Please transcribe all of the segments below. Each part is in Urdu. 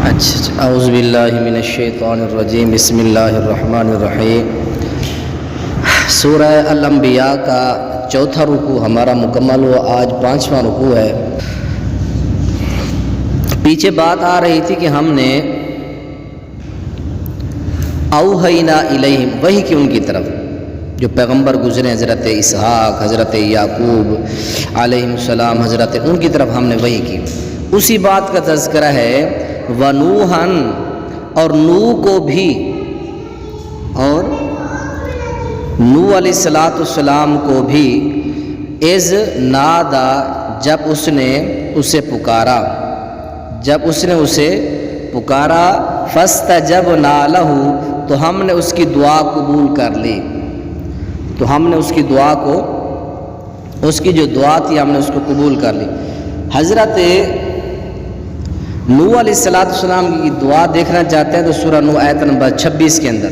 اعوذ باللہ من الشیطان الرجیم بسم اللہ الرحمن الرحیم۔ سورہ الانبیاء کا چوتھا رکوع ہمارا مکمل ہوا، آج 5واں رکوع ہے۔ پیچھے بات آ رہی تھی کہ ہم نے اوحینا الیہم وحی کی ان کی طرف، جو پیغمبر گزرے حضرت اسحاق، حضرت یعقوب علیہ السلام، حضرت ان کی طرف ہم نے وحی کی۔ اسی بات کا تذکرہ ہے ونوحن، اور نوح کو بھی، اور نوح علیہ السلام کو بھی، اذ نادا، جب اس نے اسے پکارا، فاستجبنا لہ، تو ہم نے اس کی دعا قبول کر لی، اس کی جو دعا تھی ہم نے اس کو قبول کر لی۔ حضرت نوح علیہ السلام کی دعا دیکھنا چاہتے ہیں تو سورہ نوح آیت نمبر 26 کے اندر،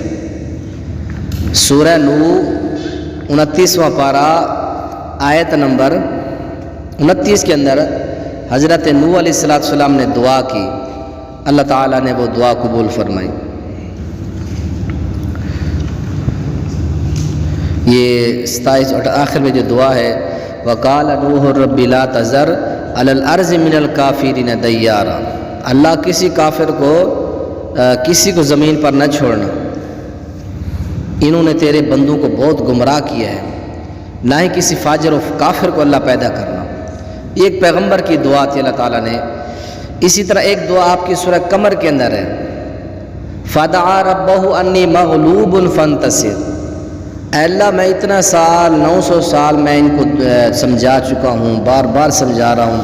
سورہ نوح 29واں پارہ آیت نمبر 29 کے اندر حضرت نوح علیہ السلام نے دعا کی، اللہ تعالیٰ نے وہ دعا قبول فرمائی۔ یہ 27 اور آخر میں جو دعا ہے وقال نوح رب لا تذر علی الارض من الکافرین دیارا، اللہ کسی کافر کو کسی کو زمین پر نہ چھوڑنا، انہوں نے تیرے بندوں کو بہت گمراہ کیا ہے، نہ ہی کسی فاجر و کافر کو اللہ پیدا کرنا۔ یہ ایک پیغمبر کی دعا تھی اللہ تعالیٰ نے۔ اسی طرح ایک دعا آپ کی سورہ قمر کے اندر ہے، فدعا ربہ انی مغلوب فانتصر، اے اللہ میں اتنا سال 900 سال میں ان کو سمجھا چکا ہوں، بار بار سمجھا رہا ہوں،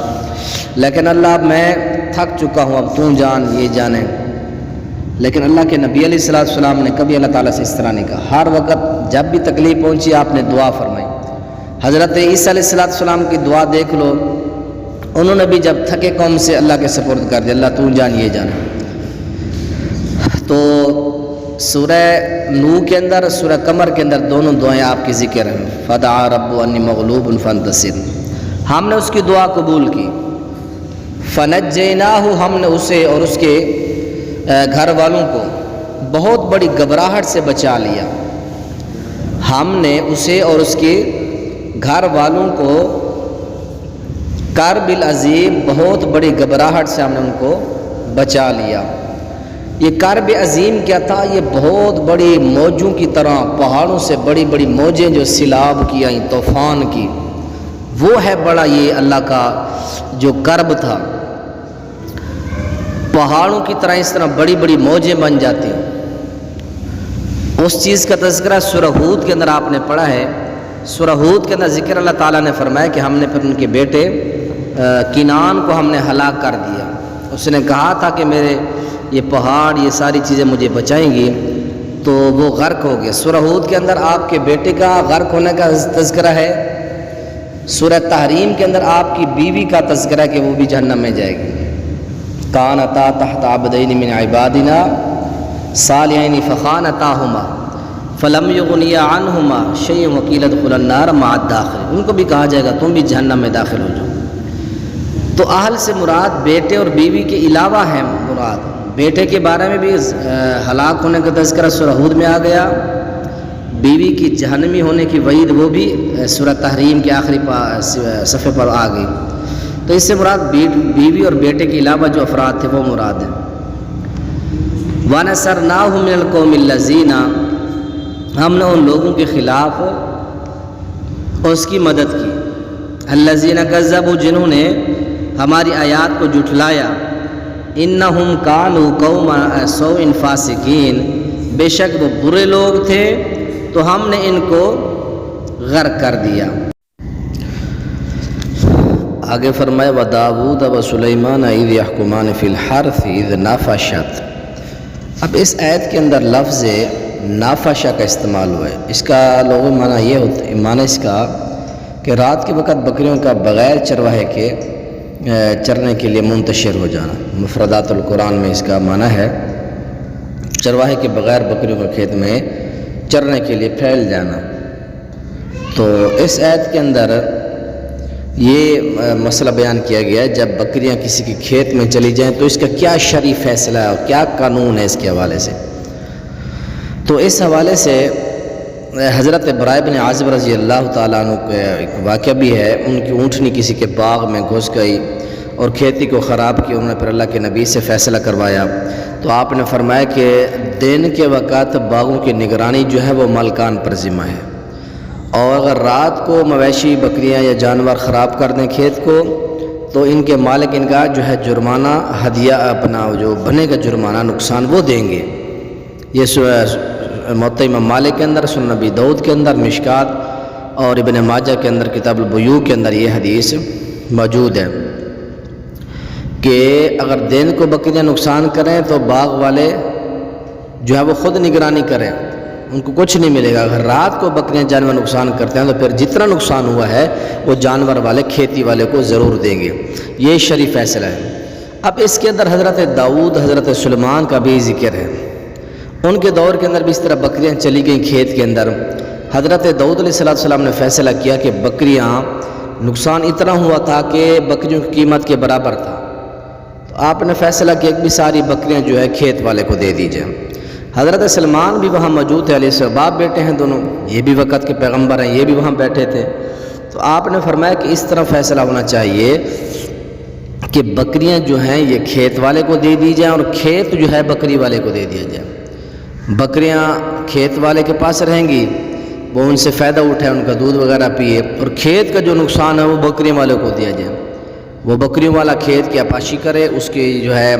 لیکن اللہ اب میں تھک چکا ہوں، اب تو جان یہ جانے۔ لیکن اللہ کے نبی علیہ السلام نے کبھی اللہ تعالیٰ سے اس طرح نہیں کہا، ہر وقت جب بھی تکلیف پہنچی آپ نے دعا فرمائی۔ حضرت عیسیٰ علیہ السلام کی دعا دیکھ لو، انہوں نے بھی جب تھکے قوم سے اللہ کے سپرد کر دیا، اللہ تو جان یہ جانے۔ تو سورہ نوح کے اندر، سورہ قمر کے اندر دونوں دعائیں آپ کی ذکر ہیں، فدعا رب انی مغلوب فانتصر، ہم نے اس کی دعا قبول کی۔ فنجیناہ، ہم نے اسے اور اس کے گھر والوں کو بہت بڑی گھبراہٹ سے بچا لیا، ہم نے اسے اور اس کے گھر والوں کو کرب العظیم، بہت بڑی گھبراہٹ سے ہم نے ان کو بچا لیا۔ یہ کرب عظیم کیا تھا؟ یہ بہت بڑی موجوں کی طرح پہاڑوں سے بڑی بڑی موجیں جو سیلاب کی آئیں، طوفان کی، وہ ہے بڑا یہ اللہ کا جو کرب تھا۔ پہاڑوں کی طرح اس طرح بڑی بڑی موجیں بن جاتی ہیں۔ اس چیز کا تذکرہ سورہ ہود کے اندر آپ نے پڑھا ہے۔ سورہ ہود کے اندر ذکر اللہ تعالیٰ نے فرمایا کہ ہم نے پھر ان کے بیٹے کنعان کو ہم نے ہلاک کر دیا۔ اس نے کہا تھا کہ میرے یہ پہاڑ، یہ ساری چیزیں مجھے بچائیں گی، تو وہ غرق ہو گیا۔ سورہ ہود کے اندر آپ کے بیٹے کا غرق ہونے کا تذکرہ ہے۔ سورہ تحریم کے اندر آپ کی بیوی کا تذکرہ ہے کہ وہ بھی جہنم میں جائے گی۔ کانتا تحت عبدین من عبادنا صالحین فخانتاہما فلم یغنیا عنہما شیئا وقیل ادخلا النار مع الداخلین، ان کو بھی کہا جائے گا تم بھی جہنم میں داخل ہو جاؤ۔ تو اہل سے مراد بیٹے اور بیوی کے علاوہ ہے مراد۔ بیٹے کے بارے میں بھی ہلاک ہونے کا تذکرہ سورہ ہود میں آ گیا، بیوی کی جہنمی ہونے کی وعید وہ بھی سورہ تحریم کے آخری صفحے پر آ گئی۔ تو اس سے مراد بیوی اور بیٹے کے علاوہ جو افراد تھے وہ مراد ہیں۔ وَنَصَرْنَاهُ مِنَ الْقَوْمِ الَّذِينَ، ہم نے ان لوگوں کے خلاف اس کی مدد کی، الَّذِينَ كَذَّبُوا، جنہوں نے ہماری آیات کو جھٹلایا، اِنَّهُمْ كَانُوا قَوْمًا سَوْءٍ فَاسِقِينَ، بے شک وہ برے لوگ تھے تو ہم نے ان کو غرق کر دیا۔ آگے فرمایا وَدَاوُودَ وَسُلَيْمَانَ إِذْ يَحْكُمَانِ فِي الْحَرْثِ إِذْ نَفَشَتْ۔ اب اس آیت کے اندر لفظ نافشہ کا استعمال ہوا ہے۔ اس کا لغوی معنی یہ ہوتا ہے، معنی اس کا کہ رات کے وقت بکریوں کا بغیر چرواہے کے چرنے کے لیے منتشر ہو جانا۔ مفردات القرآن میں اس کا معنی ہے چرواہے کے بغیر بکریوں کے کھیت میں چرنے کے لیے پھیل جانا۔ تو اس آیت کے اندر یہ مسئلہ بیان کیا گیا ہے جب بکریاں کسی کے کھیت میں چلی جائیں تو اس کا کیا شرعی فیصلہ ہے اور کیا قانون ہے اس کے حوالے سے۔ تو اس حوالے سے حضرت برائے بن عازب رضی اللہ تعالیٰ عنہ کا ایک واقعہ بھی ہے۔ ان کی اونٹنی کسی کے باغ میں گھس گئی اور کھیتی کو خراب کی، انہوں نے پھر اللہ کے نبی سے فیصلہ کروایا تو آپ نے فرمایا کہ دن کے وقت باغوں کی نگرانی جو ہے وہ مالکان پر ذمہ ہے، اور اگر رات کو مویشی بکریاں یا جانور خراب کر دیں کھیت کو تو ان کے مالک ان کا جو ہے جرمانہ ہدیہ اپنا جو بنے گا جرمانہ نقصان وہ دیں گے۔ یہ موطئ امام مالک کے اندر، سنن ابی داؤد کے اندر، مشکات اور ابن ماجہ کے اندر کتاب البیوع کے اندر یہ حدیث موجود ہے کہ اگر دن کو بکریاں نقصان کریں تو باغ والے جو ہے وہ خود نگرانی کریں، ان کو کچھ نہیں ملے گا۔ اگر رات کو بکریاں جانور نقصان کرتے ہیں تو پھر جتنا نقصان ہوا ہے وہ جانور والے کھیتی والے کو ضرور دیں گے۔ یہ شرعی فیصلہ ہے۔ اب اس کے اندر حضرت داؤد، حضرت سلیمان کا بھی ذکر ہے۔ ان کے دور کے اندر بھی اس طرح بکریاں چلی گئیں کھیت کے اندر۔ حضرت داؤد علیہ السلام نے فیصلہ کیا کہ بکریاں نقصان اتنا ہوا تھا کہ بکریوں کی قیمت کے برابر تھا، تو آپ نے فیصلہ کیا کہ ساری بکریاں جو ہے کھیت والے کو دے دی جائیں۔ حضرت سلمان بھی وہاں موجود تھے، علیہ السلام باپ بیٹے ہیں دونوں، یہ بھی وقت کے پیغمبر ہیں، یہ بھی وہاں بیٹھے تھے۔ تو آپ نے فرمایا کہ اس طرح فیصلہ ہونا چاہیے کہ بکریاں جو ہیں یہ کھیت والے کو دے دی جائیں اور کھیت جو ہے بکری والے کو دے دیا جائے۔ بکریاں کھیت والے کے پاس رہیں گی، وہ ان سے فائدہ اٹھائے، ان کا دودھ وغیرہ پیے، اور کھیت کا جو نقصان ہے وہ بکریوں والے کو دیا جائے۔ وہ بکریوں والا کھیت کی آپاشی کرے، اس کی جو ہے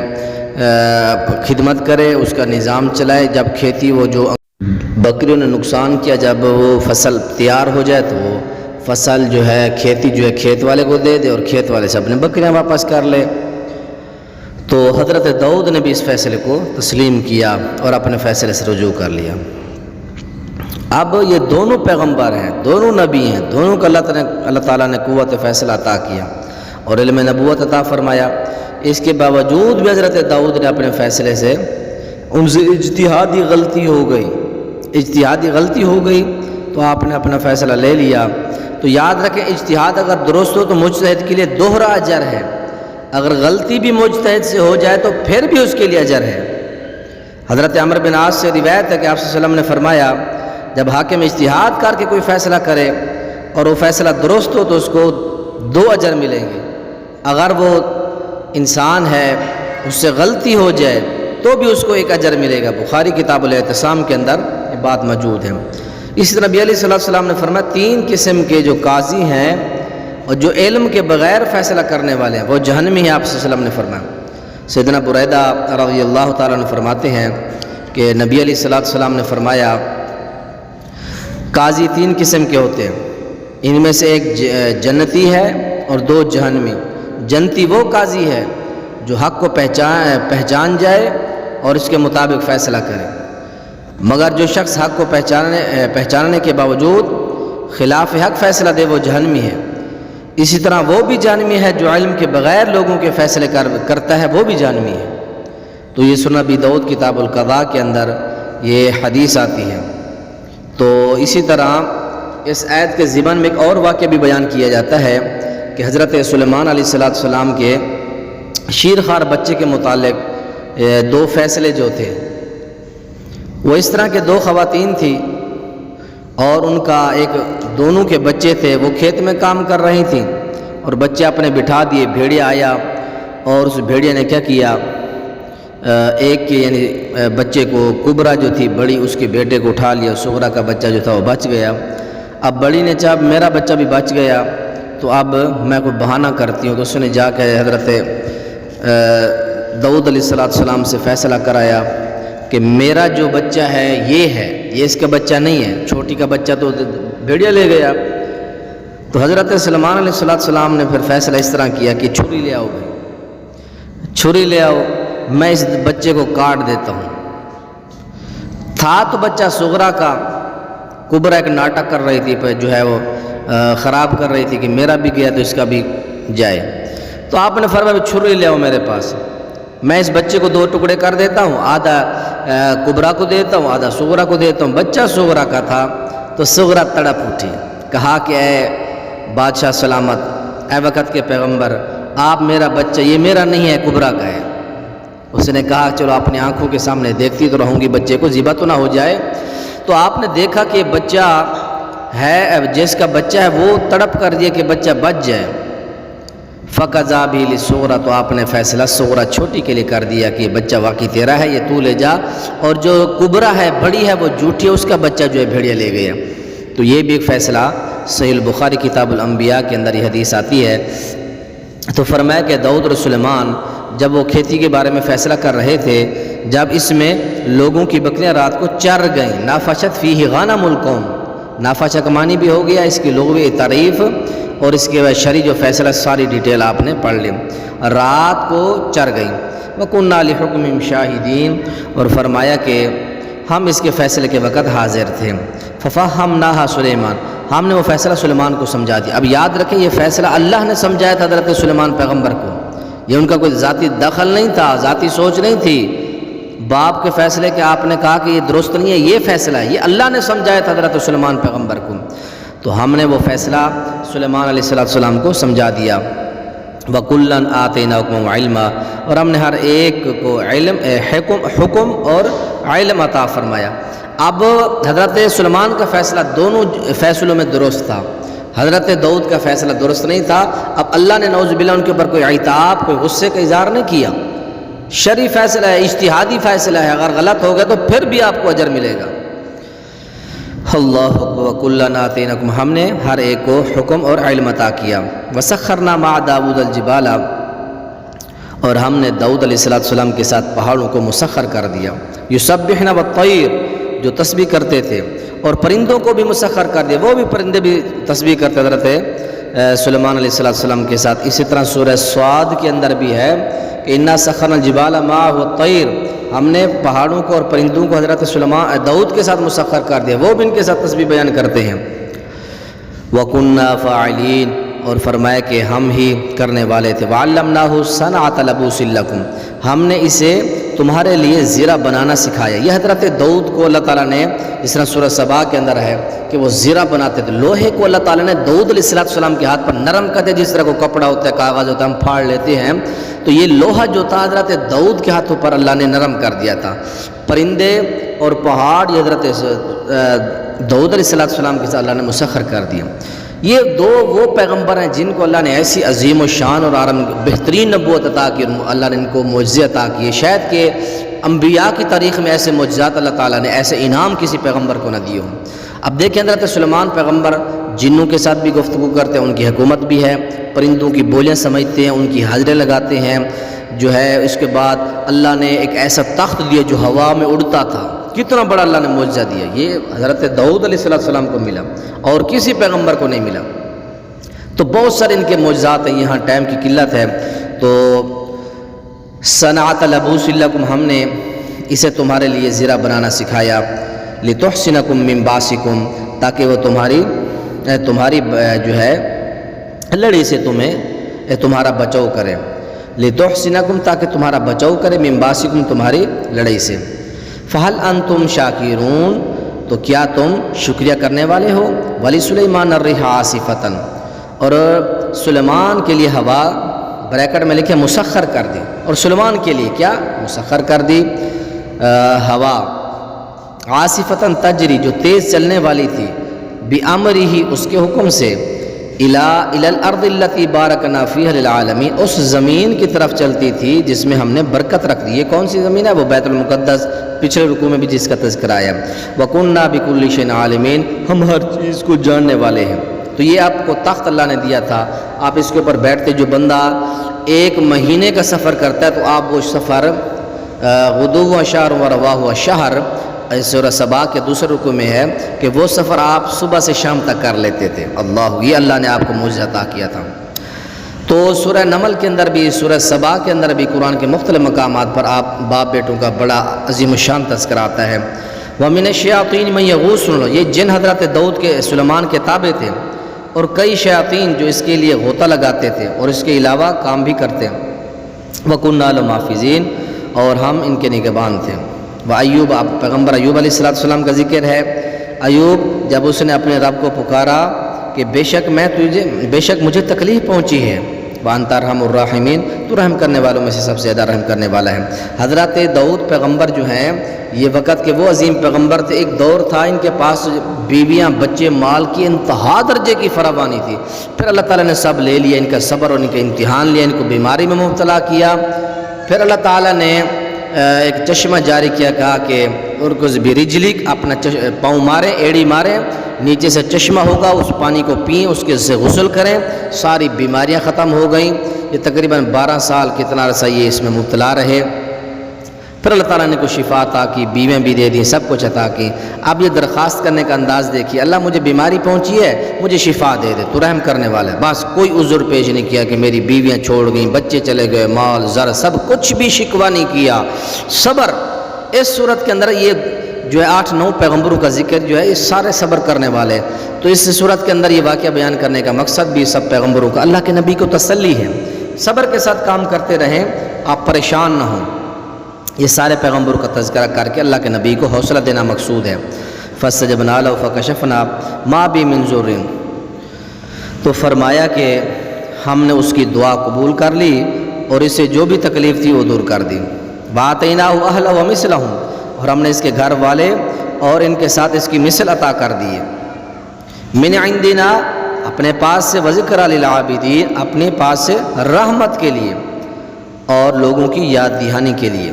خدمت کرے، اس کا نظام چلائے۔ جب کھیتی وہ جو بکریوں نے نقصان کیا، جب وہ فصل تیار ہو جائے تو وہ فصل جو ہے کھیتی جو ہے کھیت والے کو دے دے اور کھیت والے سے اپنے بکریاں واپس کر لے۔ تو حضرت داؤد نے بھی اس فیصلے کو تسلیم کیا اور اپنے فیصلے سے رجوع کر لیا۔ اب یہ دونوں پیغمبر ہیں، دونوں نبی ہیں، دونوں کو اللہ تعالیٰ نے قوت فیصلہ عطا کیا اور علم نبوت عطا فرمایا۔ اس کے باوجود بھی حضرت داؤد نے اپنے فیصلے سے ان سے اجتہادی غلطی ہو گئی تو آپ نے اپنا فیصلہ لے لیا۔ تو یاد رکھیں، اجتہاد اگر درست ہو تو مجتہد کے لیے دوہرا اجر ہے، اگر غلطی بھی مجتہد سے ہو جائے تو پھر بھی اس کے لیے اجر ہے۔ حضرت عمرو بن عاص سے روایت ہے کہ آپ صلی اللہ علیہ وسلم نے فرمایا، جب حاکم اجتہاد کر کے کوئی فیصلہ کرے اور وہ فیصلہ درست ہو تو اس کو 2 اجر ملیں گے، اگر وہ انسان ہے اس سے غلطی ہو جائے تو بھی اس کو 1 اجر ملے گا۔ بخاری کتاب الاعتصام کے اندر یہ بات موجود ہے۔ اسی طرح نبی علیہ السلام نے فرمایا 3 قسم کے جو قاضی ہیں اور جو علم کے بغیر فیصلہ کرنے والے ہیں وہ جہنمی ہیں، آپ صلی اللہ علیہ وسلم نے فرمایا۔ سیدنا بریدہ رضی اللہ تعالیٰ عنہ فرماتے ہیں کہ نبی علیہ السلام نے فرمایا قاضی 3 قسم کے ہوتے ہیں، ان میں سے ایک جنتی ہے اور 2 جہنمی۔ جنتی وہ قاضی ہے جو حق کو پہچان جائے اور اس کے مطابق فیصلہ کرے، مگر جو شخص حق کو پہچاننے کے باوجود خلاف حق فیصلہ دے وہ جہنمی ہے۔ اسی طرح وہ بھی جہنمی ہے جو علم کے بغیر لوگوں کے فیصلے کرتا ہے، وہ بھی جہنمی ہے۔ تو یہ سنن ابی داؤد کتاب القضاء کے اندر یہ حدیث آتی ہے۔ تو اسی طرح اس آیت کے ضمن میں ایک اور واقعہ بھی بیان کیا جاتا ہے کہ حضرت سلیمان علیہ السلام کے شیرخوار بچے کے متعلق 2 فیصلے جو تھے، وہ اس طرح کے 2 خواتین تھیں اور ان کا دونوں کے بچے تھے، وہ کھیت میں کام کر رہی تھیں اور بچے اپنے بٹھا دیے، بھیڑیا آیا اور اس بھیڑیا نے کیا کیا، ایک کے یعنی بچے کو، کبرا جو تھی بڑی، اس کے بیٹے کو اٹھا لیا، صغرا کا بچہ جو تھا وہ بچ گیا۔ اب بڑی نے چاہا میرا بچہ بھی بچ گیا تو اب میں کوئی بہانہ کرتی ہوں، تو اس نے جا کے حضرت داؤد علیہ السلام سے فیصلہ کرایا کہ میرا جو بچہ ہے یہ اس کا بچہ نہیں ہے، چھوٹی کا بچہ تو بھیڑیا لے گیا۔ تو حضرت سلیمان علیہ السلام نے پھر فیصلہ اس طرح کیا کہ چھری لے آؤ بھائی، چھری لے آؤ، میں اس بچے کو کاٹ دیتا ہوں۔ تھا تو بچہ صغرا کا، کبرا ایک ناٹک کر رہی تھی، جو ہے وہ خراب کر رہی تھی کہ میرا بھی گیا تو اس کا بھی جائے۔ تو آپ نے فرمایا چھری لے آؤ میرے پاس، میں اس بچے کو 2 ٹکڑے کر دیتا ہوں، آدھا کبرا کو دیتا ہوں، آدھا صغرا کو دیتا ہوں۔ بچہ صغرا کا تھا تو صغرا تڑپ اٹھی، کہا کہ اے بادشاہ سلامت، اے وقت کے پیغمبر آپ میرا بچہ یہ میرا نہیں ہے کبرا کا ہے۔ اس نے کہا چلو اپنی آنکھوں کے سامنے دیکھتی تو رہوں گی بچے کو ذبح تو نہ ہو جائے۔ تو آپ نے دیکھا کہ بچہ ہے جس کا بچہ ہے وہ تڑپ کر دیا کہ بچہ بچ جائے۔ فقضا بھی للصغرى، تو آپ نے فیصلہ صغرى چھوٹی کے لیے کر دیا کہ یہ بچہ واقعی تیرا ہے، یہ تو لے جا، اور جو کبرا ہے بڑی ہے وہ جھوٹی ہے، اس کا بچہ جو ہے بھیڑیا لے گیا۔ تو یہ بھی ایک فیصلہ صحیح البخاری کتاب الانبیاء کے اندر یہ حدیث آتی ہے۔ تو فرمایا کہ داؤد اور سلیمان جب وہ کھیتی کے بارے میں فیصلہ کر رہے تھے، جب اس میں لوگوں کی بکریاں رات کو چر گئیں، نافشت فیہ غنم القوم، نافشہ کا معنی بھی ہو گیا اس کی لغوی تعریف، اور اس کے بعد شرعی جو فیصلہ ساری ڈیٹیل آپ نے پڑھ لی، رات کو چر گئیں۔ وَكُنَّا لِحُكْمِهِمْ شَاهِدِينَ، اور فرمایا کہ ہم اس کے فیصلے کے وقت حاضر تھے۔ فَفَهَّمْنَاهَا سلیمان، ہم نے وہ فیصلہ سلیمان کو سمجھا دیا۔ اب یاد رکھیں یہ فیصلہ اللہ نے سمجھایا تھا حضرت سلیمان پیغمبر کو، یہ ان کا کوئی ذاتی دخل نہیں تھا، ذاتی سوچ نہیں تھی۔ باپ کے فیصلے کے آپ نے کہا کہ یہ درست نہیں ہے، یہ فیصلہ ہے، یہ اللہ نے سمجھایا تھا حضرت سلیمان پیغمبر کو، تو ہم نے وہ فیصلہ سلیمان علیہ السلام کو سمجھا دیا۔ وَكُلًّا آتَيْنَا حُکْمًا وَعِلْمًا، اور ہم نے ہر ایک کو علم حکم اور علم عطا فرمایا۔ اب حضرت سلیمان کا فیصلہ دونوں فیصلوں میں درست تھا، حضرت داؤد کا فیصلہ درست نہیں تھا۔ اب اللہ نے نعوذ باللہ ان کے اوپر کوئی عتاب، کوئی غصے کا اظہار نہیں کیا۔ شرعی فیصلہ ہے، اجتہادی فیصلہ ہے، اگر غلط ہو گیا تو پھر بھی آپ کو اجر ملے گا۔ اللہ اکبر۔ وَكُلًّا آتَيْنَا، ہم نے ہر ایک کو حکم اور علم عطا کیا۔ وَسَخَّرْنَا مَعَ دَاوُودَ الْجِبَالَ، اور ہم نے داؤد علیہ السلام کے ساتھ پہاڑوں کو مسخر کر دیا۔ يُسَبِّحْنَ وَالطَّيْرَ، جو تسبیح کرتے تھے، اور پرندوں کو بھی مسخر کر دیا، وہ بھی پرندے بھی تسبیح کرتے حضرت سلیمان علیہ السلام کے ساتھ۔ اسی طرح سورہ صاد کے اندر بھی ہے کہ اِنَّا سَخَّرْنَا الْجِبَالَ مَعَهُ وَالطَّيْرَ، ہم نے پہاڑوں کو اور پرندوں کو حضرت داؤد کے ساتھ مسخر کر دیا، وہ بھی ان کے ساتھ تسبیح بیان کرتے ہیں۔ وَكُنَّا فَاعِلِينَ، اور فرمایا کہ ہم ہی کرنے والے تھے۔ وَعَلَّمْنَاهُ صَنْعَةَ لَبُوسٍ لَكُمْ، ہم نے اسے تمہارے لیے زرہ بنانا سکھایا۔ یہ حضرت داؤد کو اللہ تعالیٰ نے، جس طرح سورہ سبا کے اندر ہے کہ وہ زرہ بناتے تھے، لوہے کو اللہ تعالیٰ نے داؤد علیہ السلام کے ہاتھ پر نرم کرتے، جس طرح کو کپڑا ہوتا ہے، کاغذ ہوتا ہے، ہم پھاڑ لیتے ہیں، تو یہ لوہا جو تھا حضرت داؤد کے ہاتھوں پر اللہ نے نرم کر دیا تھا۔ پرندے اور پہاڑ یہ حضرت داؤد علیہ السلام کے ساتھ اللہ نے مسخر کر دیا۔ یہ دو وہ پیغمبر ہیں جن کو اللہ نے ایسی عظیم و شان اور بہترین نبوت عطا کی، اللہ نے ان کو معجزے عطا کیے۔ شاید کہ انبیاء کی تاریخ میں ایسے معجزات اللہ تعالیٰ نے، ایسے انعام کسی پیغمبر کو نہ دیے ہوں۔ اب دیکھیں حضرت سلیمان پیغمبر جنوں کے ساتھ بھی گفتگو کرتے ہیں، ان کی حکومت بھی ہے، پرندوں کی بولیاں سمجھتے ہیں، ان کی حاضریں لگاتے ہیں، جو ہے اس کے بعد اللہ نے ایک ایسا تخت دیا جو ہوا میں اڑتا تھا۔ کتنا بڑا اللہ نے معجزہ دیا، یہ حضرت داؤد علیہ السلام کو ملا اور کسی پیغمبر کو نہیں ملا۔ تو بہت سارے ان کے معجزات ہیں، یہاں ٹائم کی قلت ہے۔ تو صنعۃ لبوس لکم، ہم نے اسے تمہارے لیے زرہ بنانا سکھایا، لتحصنکم من باسکم، تاکہ وہ تمہاری جو ہے لڑی سے تمہارا بچاؤ کرے، لتحصنکم، تاکہ تمہارا بچاؤ کرے، من باسکم، تمہاری لڑائی سے۔ فہل انتم شاکرون، تو کیا تم شکریہ کرنے والے ہو؟ وَلِسُلَيْمَانَ الرِّيحَ عَاصِفَةً، اور سلیمان کے لیے ہوا بریکٹ میں لکھے مسخر کر دی، اور سلیمان کے لیے کیا مسخر کر دی؟ ہوا عاصفۃ تجری، جو تیز چلنے والی تھی، بِأَمْرِهِ، اس کے حکم سے، إِلَى الْأَرْضِ الَّتِي بَارَكْنَا فِيهَا لِلْعَالَمِينَ، اس زمین کی طرف چلتی تھی جس میں ہم نے برکت رکھ دی۔ یہ کون سی زمین ہے؟ وہ بیت المقدس، پچھلے رکوع میں بھی جس کا تذکرہ آیا، وَكُنَّا بِكُلِّ شَيْءٍ عَالِمِينَ، ہم ہر چیز کو جاننے والے ہیں۔ تو یہ آپ کو تخت اللہ نے دیا تھا، آپ اس کے اوپر بیٹھتے، جو بندہ 1 مہینے کا سفر کرتا ہے تو آپ وہ سفر غدوہ شہر و رواہ شہر، سورہ سبا کے دوسرے رکوع میں ہے کہ وہ سفر آپ صبح سے شام تک کر لیتے تھے۔ اللہ، یہ اللہ نے آپ کو معجزہ عطا کیا تھا۔ تو سورہ نمل کے اندر بھی، سورہ سبا کے اندر بھی قرآن کے مختلف مقامات پر آپ باپ بیٹوں کا بڑا عظیم الشان تذکرہ آتا ہے۔ وَمِنَ الشَّيَاطِينِ مَن يَغُوصُونَ، یہ جن حضرت داؤد کے سلیمان کے تابع تھے، اور کئی شیاطین جو اس کے لیے غوطہ لگاتے تھے اور اس کے علاوہ کام بھی کرتے ہیں۔ وَكُنَّا لَهُ حَافِظِينَ، اور ہم ان کے نگہبان تھے۔ وَأَيُّوبَ، پیغمبر ایوب علیہ السلام کا ذکر ہے۔ ایوب جب اس نے اپنے رب کو پکارا کہ بے شک مجھے تکلیف پہنچی ہے، وانت ارحم الراحمین، تو رحم کرنے والوں میں سے سب سے زیادہ رحم کرنے والا ہے۔ حضرت داؤد پیغمبر جو ہیں یہ وقت کے وہ عظیم پیغمبر تھے، ایک دور تھا ان کے پاس بیویاں بچے مال کی انتہا درجے کی فراوانی تھی، پھر اللہ تعالیٰ نے سب لے لیا، ان کا صبر اور ان کا امتحان لیا، ان کو بیماری میں مبتلا کیا، پھر اللہ تعالیٰ نے ایک چشمہ جاری کیا، کہا کہ ارکض برجلک، اپنا پاؤں مارے، ایڑی مارے، نیچے سے چشمہ ہوگا، اس پانی کو پئیں، اس کے سے غسل کریں، ساری بیماریاں ختم ہو گئیں۔ یہ تقریباً 12 سال کتنا عرصہ یہ اس میں مبتلا رہے، پھر اللہ تعالیٰ نے کو شفا عطا کی، بیویں بھی دے دی، سب کچھ عطا کی۔ اب یہ درخواست کرنے کا انداز دیکھیے، اللہ مجھے بیماری پہنچی ہے، مجھے شفا دے دے، تو رحم کرنے والا ہے۔ بس کوئی عذر پیش نہیں کیا کہ میری بیویاں چھوڑ گئیں، بچے چلے گئے، مال زر سب کچھ بھی شکوہ نہیں کیا، صبر۔ اس صورت کے اندر یہ جو ہے 8-9 پیغمبروں کا ذکر جو ہے یہ سارے صبر کرنے والے، تو اس صورت کے اندر یہ واقعہ بیان کرنے کا مقصد بھی سب پیغمبروں کا اللہ کے نبی کو تسلی ہے، صبر کے ساتھ کام کرتے رہیں، آپ پریشان نہ ہوں۔ یہ سارے پیغمبروں کا تذکرہ کر کے اللہ کے نبی کو حوصلہ دینا مقصود ہے۔ فاستجبنا له فکشفنا ما بی من ضر، تو فرمایا کہ ہم نے اس کی دعا قبول کر لی اور اسے جو بھی تکلیف تھی وہ دور کر دی۔ وآتیناہ اہلہ ومثلہم، اور ہم نے اس کے گھر والے اور ان کے ساتھ اس کی مثل عطا کر دیے۔ من عندنا، اپنے پاس سے، وذکر للعابدین، اپنے پاس سے رحمت کے لیے اور لوگوں کی یاد دہانی کے لیے،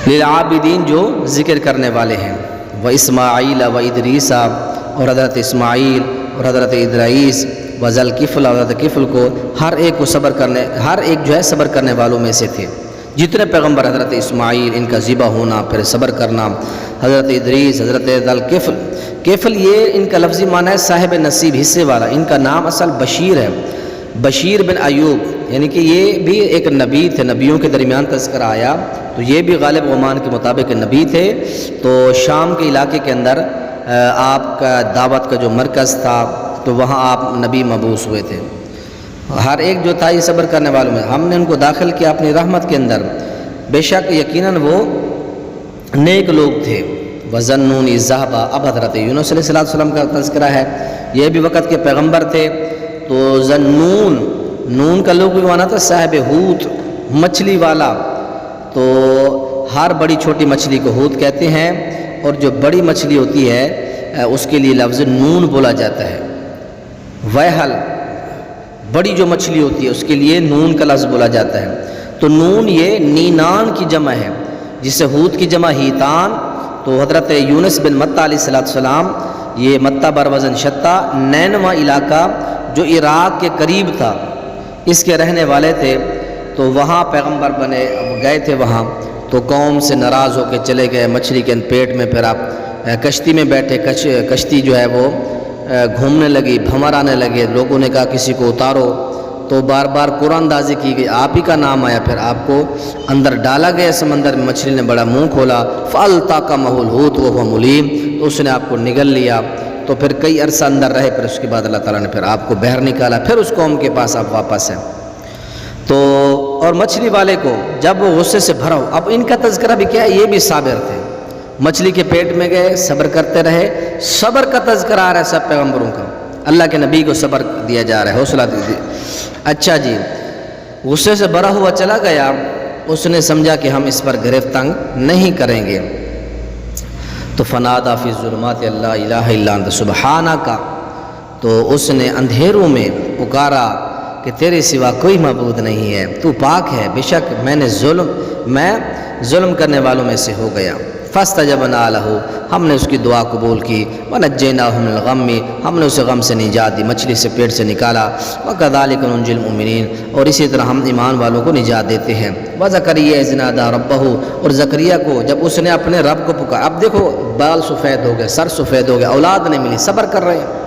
للعابدین جو ذکر کرنے والے ہیں، واسماعیل وادریس، اور حضرت اسماعیل اور حضرت ادریس، وذوالکفل، اور حضرت کفل کو، ہر ایک کو ہر ایک جو ہے صبر کرنے والوں میں سے تھے۔ جتنے پیغمبر، حضرت اسماعیل ان کا ذبح ہونا، پھر صبر کرنا، حضرت ادریس، حضرت ذوالکفل، کفل یہ ان کا لفظی معنی ہے صاحب نصیب، حصے والا، ان کا نام اصل بشیر ہے، بشیر بن ایوب، یعنی کہ یہ بھی ایک نبی تھے، نبیوں کے درمیان تذکرہ آیا، تو یہ بھی غالب غمان کے مطابق نبی تھے۔ تو شام کے علاقے کے اندر آپ کا دعوت کا جو مرکز تھا، تو وہاں آپ نبی مبعوث ہوئے تھے۔ ہر ایک جو تھا یہ صبر کرنے والوں میں، ہم نے ان کو داخل کیا اپنی رحمت کے اندر، بے شک یقیناً وہ نیک لوگ تھے۔ وظنون اذ ذهب، اب حضرت یونس علیہ السلام کا تذکرہ ہے، یہ بھی وقت کے پیغمبر تھے۔ تو ظنون، نون کا لوگ بھی مانا تھا صاحب حوت، مچھلی والا، تو ہر بڑی چھوٹی مچھلی کو حوت کہتے ہیں، اور جو بڑی مچھلی ہوتی ہے اس کے لیے لفظ نون بولا جاتا ہے۔ ویحل، بڑی جو مچھلی ہوتی ہے اس کے لیے نون کا لفظ بولا جاتا ہے۔ تو نون یہ نینان کی جمع ہے، جس سے حوت کی جمع ہیتان، تو حضرت یونس بن متہ علیہ السلام، یہ متہ بروزن شتہ، نینوا علاقہ جو عراق کے قریب تھا، اس کے رہنے والے تھے۔ تو وہاں پیغمبر بنے، گئے تھے وہاں، تو قوم سے ناراض ہو کے چلے گئے مچھلی کے پیٹ میں، پھر آپ کشتی میں بیٹھے، کشتی جو ہے وہ گھومنے لگی، بھنور آنے لگے، لوگوں نے کہا کسی کو اتارو، تو بار بار قرآن اندازی کی گئی، آپ ہی کا نام آیا، پھر آپ کو اندر ڈالا گیا سمندر میں، مچھلی نے بڑا منہ کھولا، فالتقمہ الحوت وهو ملیم، تو اس نے آپ کو نگل لیا، تو پھر کئی عرصہ اندر رہے، پھر اس کے بعد اللہ تعالیٰ نے پھر آپ کو بحر نکالا، پھر اس قوم کے پاس آپ واپس ہیں۔ تو اور مچھلی والے کو جب وہ غصے سے بھرا ہو، اب ان کا تذکرہ بھی کیا ہے، یہ بھی صابر تھے، مچھلی کے پیٹ میں گئے، صبر کرتے رہے، صبر کا تذکرہ آ رہا ہے سب پیغمبروں کا، اللہ کے نبی کو صبر دیا جا رہا ہے، حوصلہ دیا۔ اچھا جی، غصے سے بھرا ہوا چلا گیا، اس نے سمجھا کہ ہم اس پر گرفت تنگ نہیں کریں گے، تو فنادا فی الظلمات اللہ الہ الا انت سبحانک، تو اس نے اندھیروں میں پکارا کہ تیرے سوا کوئی معبود نہیں ہے، تو پاک ہے، بے شک میں ظلم کرنے والوں میں سے ہو گیا۔ فاستجبنا لہ، ہم نے اس کی دعا قبول کی، ونجیناہ من الغم، ہم نے اسے غم سے نجات دی، مچھلی سے پیٹ سے نکالا، وکذالک ننجی المؤمنین، اور اسی طرح ہم ایمان والوں کو نجات دیتے ہیں۔ وزکریا اذ نادی ربہ، اور زکریا کو جب اس نے اپنے رب کو پکارا، اب دیکھو بال سفید ہو گئے، سر سفید ہو گیا، اولاد نہیں ملی، صبر کر رہے ہیں۔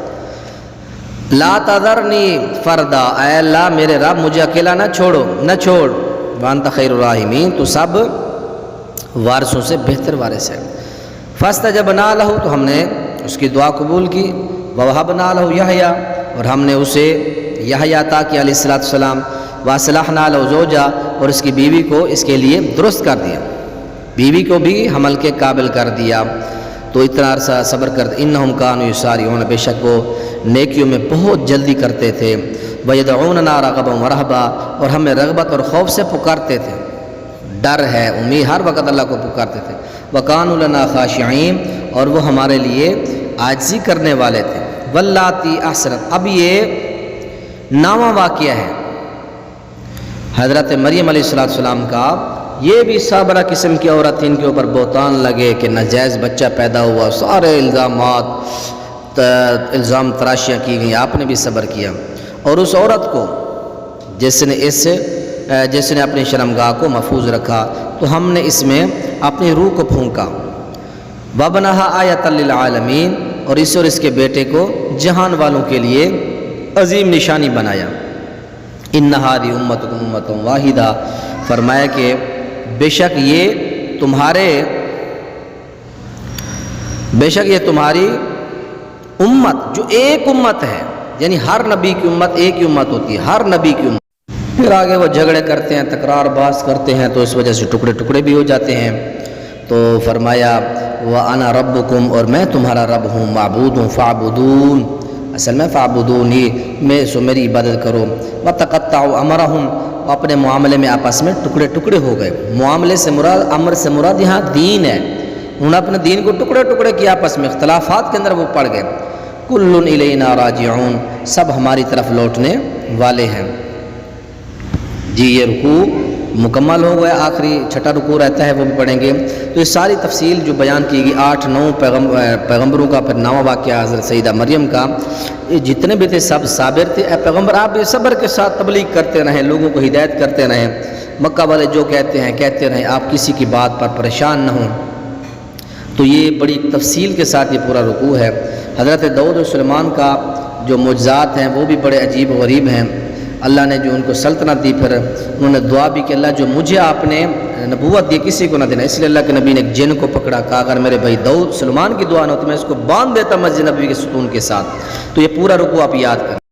لا تذرنی فردا، اے اللہ میرے رب مجھے اکیلا نہ چھوڑ، وانت خیر الراحمین، تو سب وارثوں سے بہتر وارث ہے۔ فاستجبنا لہ، تو ہم نے اس کی دعا قبول کی، ووہبنا لہ یحییٰ، اور ہم نے اسے یحییٰ عطا کیا علیہ السلام، واصلحنا لہ زوجہ، اور اس کی بیوی کو اس کے لیے درست کر دیا، بیوی کو بھی حمل کے قابل کر دیا۔ تو اتنا عرصہ صبر کرتے. انہم کانوا یسارعون، بے شک وہ نیکیوں میں بہت جلدی کرتے تھے. ویدعوننا رغبا ورہبا، اور ہمیں رغبت اور خوف سے پکارتے تھے، ڈر ہے، امید، ہر وقت اللہ کو پکارتے تھے. وکانوا لنا خاشعین، اور وہ ہمارے لیے عاجزی کرنے والے تھے. واللاتی احسنت، اب یہ 9واں واقعہ ہے حضرت مریم علیہ السلام کا. یہ بھی صابرہ قسم کی عورت تھی، ان کے اوپر بہتان لگے کہ ناجائز بچہ پیدا ہوا، سارے الزام تراشیاں کی گئیں، آپ نے بھی صبر کیا. اور اس عورت کو جس نے اپنی شرمگاہ کو محفوظ رکھا، تو ہم نے اس میں اپنی روح کو پھونکا. وَبْنَهَا آیَةً لِلْعَالَمِينَ، اور اس اور اس کے بیٹے کو جہان والوں کے لیے عظیم نشانی بنایا. اِنَّ هَٰذِهِ أُمَّتُكُمْ أُمَّةٌ وَاحِدَةٌ، فرمایا کہ بے شک یہ تمہاری امت جو ایک امت ہے، یعنی ہر نبی کی امت ایک ہی امت ہوتی ہے، ہر نبی کی امت. پھر آگے وہ جھگڑے کرتے ہیں، تکرار باز کرتے ہیں، تو اس وجہ سے ٹکڑے ٹکڑے بھی ہو جاتے ہیں. تو فرمایا وَأَنَا رَبُّكُمْ، اور میں تمہارا رب ہوں، معبود ہوں، فَاعْبُدُونِ، اصل میں فَاعْبُدُونِی، میری عبادت کرو. وَتَقَطَّعُوا أَمْرَهُمْ، اپنے معاملے میں آپس میں ٹکڑے ٹکڑے ہو گئے. معاملے سے مراد، امر سے مراد یہاں دین ہے. انہوں نے اپنے دین کو ٹکڑے ٹکڑے کیا، آپس میں اختلافات کے اندر وہ پڑ گئے. کُلٌّ إِلَيْنَا رَاجِعُونَ، سب ہماری طرف لوٹنے والے ہیں. جی یہ رکوع مکمل ہو گیا، آخری چھٹا رکوع رہتا ہے، وہ بھی پڑھیں گے. تو یہ ساری تفصیل جو بیان کی گئی 8-9 پیغمبروں کا، پھر 9واں واقعہ حضرت سیدہ مریم کا، یہ جتنے بھی تھے سب صابر تھے. اے پیغمبر آپ بھی صبر کے ساتھ تبلیغ کرتے رہیں، لوگوں کو ہدایت کرتے رہیں. مکہ والے جو کہتے ہیں کہتے رہیں، آپ کسی کی بات پر پریشان نہ ہوں. تو یہ بڑی تفصیل کے ساتھ یہ پورا رکوع ہے. حضرت داؤد و سلیمان کا جو معجزات ہیں وہ بھی بڑے عجیب و غریب ہیں. اللہ نے جو ان کو سلطنت دی، پھر انہوں نے دعا بھی کہ اللہ جو مجھے آپ نے نبوت دی کسی کو نہ دینا. اس لیے اللہ کے نبی نے ایک جن کو پکڑا، کہا اگر میرے بھائی داؤد سلیمان کی دعا نہ ہو تو میں اس کو باندھ دیتا مسجد نبوی کے ستون کے ساتھ. تو یہ پورا رکوع آپ یاد کریں.